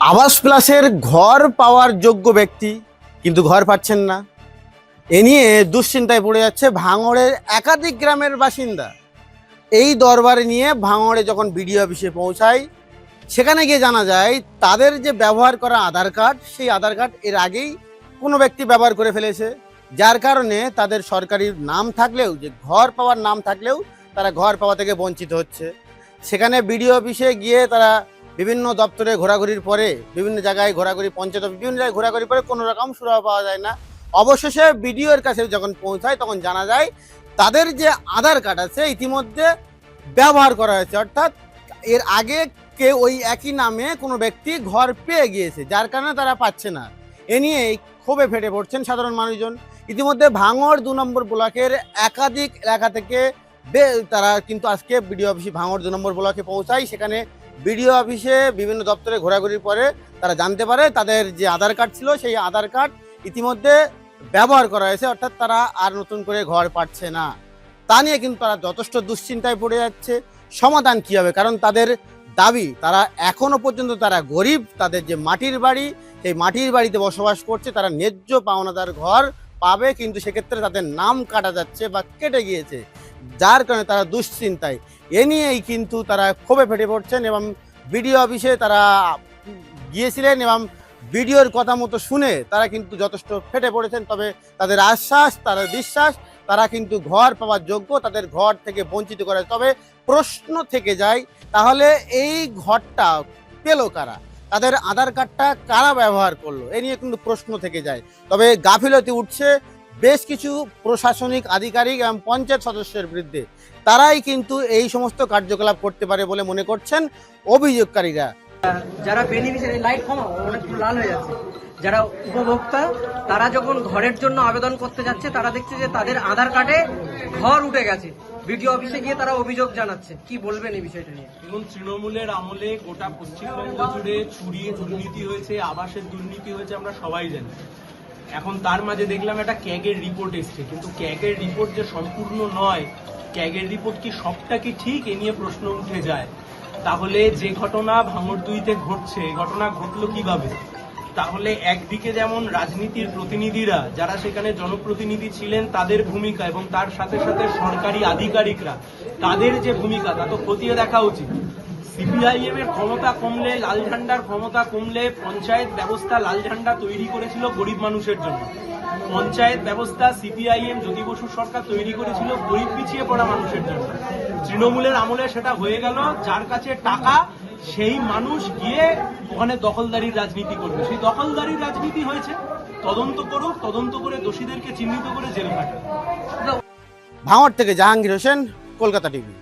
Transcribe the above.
আবাস প্লাসের ঘর পাওয়ার যোগ্য ব্যক্তি কিন্তু ঘর পাচ্ছেন না। এ নিয়ে দুশ্চিন্তায় পড়ে যাচ্ছে ভাঙড়ের একাধিক গ্রামের বাসিন্দা। এই দরবার নিয়ে ভাঙড়ে যখন বিডিও অফিসে পৌঁছায়, সেখানে গিয়ে জানা যায় তাদের যে ব্যবহার করা আধার কার্ড, সেই আধার কার্ড এর আগেই কোনো ব্যক্তি ব্যবহার করে ফেলেছে, যার কারণে তাদের সরকারি নাম থাকলেও, যে ঘর পাওয়ার নাম থাকলেও তারা ঘর পাওয়া থেকে বঞ্চিত হচ্ছে। সেখানে বিডিও অফিসে গিয়ে তারা বিভিন্ন দপ্তরে ঘোরাঘুরির পরে, বিভিন্ন জায়গায় ঘোরাঘুরি, পঞ্চায়েত বিভিন্ন জায়গায় ঘোরাঘুরির পরে কোনো রকম সুরাহা পাওয়া যায় না। অবশেষে বিডিওর কাছে যখন পৌঁছায় তখন জানা যায় তাদের যে আধার কার্ড আছে ইতিমধ্যে ব্যবহার করা হয়েছে, অর্থাৎ এর আগে কেউ ওই একই নামে কোনো ব্যক্তি ঘর পেয়ে গিয়েছে, যার কারণে তারা পাচ্ছে না। এ নিয়ে ক্ষোভে ফেটে পড়ছেন সাধারণ মানুষজন। ইতিমধ্যে ভাঙড় 2 নম্বর ব্লকের একাধিক এলাকা থেকে তারা কিন্তু আজকে বিডিও অফিসে, ভাঙড় 2 নম্বর ব্লকে পৌঁছায়। সেখানে বিডিও অফিসে বিভিন্ন দপ্তরে ঘোরাঘুরির পরে তারা জানতে পারে তাদের যে আধার কার্ড ছিল সেই আধার কার্ড ইতিমধ্যে ব্যবহার করা হয়েছে, অর্থাৎ তারা আর নতুন করে ঘর পাচ্ছে না। তা নিয়ে কিন্তু তারা যথেষ্ট দুশ্চিন্তায় পড়ে যাচ্ছে। সমাধান কী হবে? কারণ তাদের দাবি, তারা এখনো পর্যন্ত তারা গরিব, তাদের যে মাটির বাড়ি সেই মাটির বাড়িতে বসবাস করছে, তারা ন্যায্য পাওনাদার ঘর পাবে, কিন্তু সেক্ষেত্রে তাদের নাম কাটা যাচ্ছে বা কেটে গিয়েছে, যার কারণে তারা দুশ্চিন্তায়। এ নিয়েই কিন্তু তারা ক্ষোভে ফেটে পড়ছেন এবং বিডিও অফিসে তারা গিয়েছিলেন এবং বিডিওর কথা মতো শুনে তারা কিন্তু যথেষ্ট ফেটে পড়েছেন। তবে তাদের আশ্বাস, তাদের বিশ্বাস, তারা কিন্তু ঘর পাওয়ার যোগ্য, তাদের ঘর থেকে বঞ্চিত করে। তবে প্রশ্ন থেকে যায়, তাহলে এই ঘরটা পেল কারা? তাদের আধার কার্ডটা কারা ব্যবহার করলো? এ নিয়ে কিন্তু প্রশ্ন থেকে যায়। তবে গাফিলতি উঠছে বেশ কিছু প্রশাসনিক আধিকারিক এবং পঞ্চায়েত সদস্যের বিরুদ্ধে। তারাই কিন্তু এই সমস্ত কার্যকলাপ করতে পারে বলে মনে করছেন অভিযোগকারীরা। যারা বেনিফিশিয়ারি, লাইট কমা অনেক লাল হয়ে যাচ্ছে, যারা উপভোক্তা, তারা যখন ঘরের জন্য আবেদন করতে যাচ্ছে তারা দেখছে যে তাদের আধার কার্ডে ঘর উঠে গেছে। বিডিও অফিসে গিয়ে তারা অভিযোগ জানাচ্ছে। কি বলবেন এই বিষয়টা নিয়ে? দেখুন, তৃণমূলের আমলে গোটা পশ্চিমবঙ্গ জুড়ে চুরিয়ে দুর্নীতি হয়েছে, আবাসের দুর্নীতি হয়েছে, আমরা সবাই জানি। এখন তার মাঝে দেখলাম একটা ক্যাগের রিপোর্ট এসছে, কিন্তু ক্যাগের রিপোর্ট যে সম্পূর্ণ নয়, ক্যাগের রিপোর্ট কি সবটা কি ঠিক, এ নিয়ে প্রশ্ন উঠে যায়। তাহলে যে ঘটনা ভাঙড় 2-তে ঘটছে, ঘটনা ঘটলো কিভাবে? তাহলে একদিকে যেমন রাজনীতির প্রতিনিধিরা, যারা সেখানে জনপ্রতিনিধি ছিলেন, তাদের ভূমিকা এবং তার সাথে সাথে সরকারি আধিকারিকরা, তাদের যে ভূমিকা, তা তো খতিয়ে দেখা উচিত। সিপিআইএম এর ক্ষমতা কমলে, লাল ঝান্ডার ক্ষমতা কমলে, পঞ্চায়েত ব্যবস্থা লাল ঝান্ডা তৈরি করেছিল গরিব মানুষের জন্য। পঞ্চায়েত ব্যবস্থা সিপিআইএম জ্যোতি বসু সরকার তৈরি করেছিল গরিব পিছিয়ে পড়া মানুষের জন্য। তৃণমূলের আমলে সেটা হয়ে গেল, যার কাছে টাকা সেই মানুষ গিয়ে ওখানে দখলদারির রাজনীতি করবে। সেই দখলদারির রাজনীতি হয়েছে, তদন্ত করুক, তদন্ত করে দোষীদেরকে চিহ্নিত করে জেল খাটুক। ভাঙড় থেকে জাহাঙ্গীর হোসেন, কলকাতা টিভি।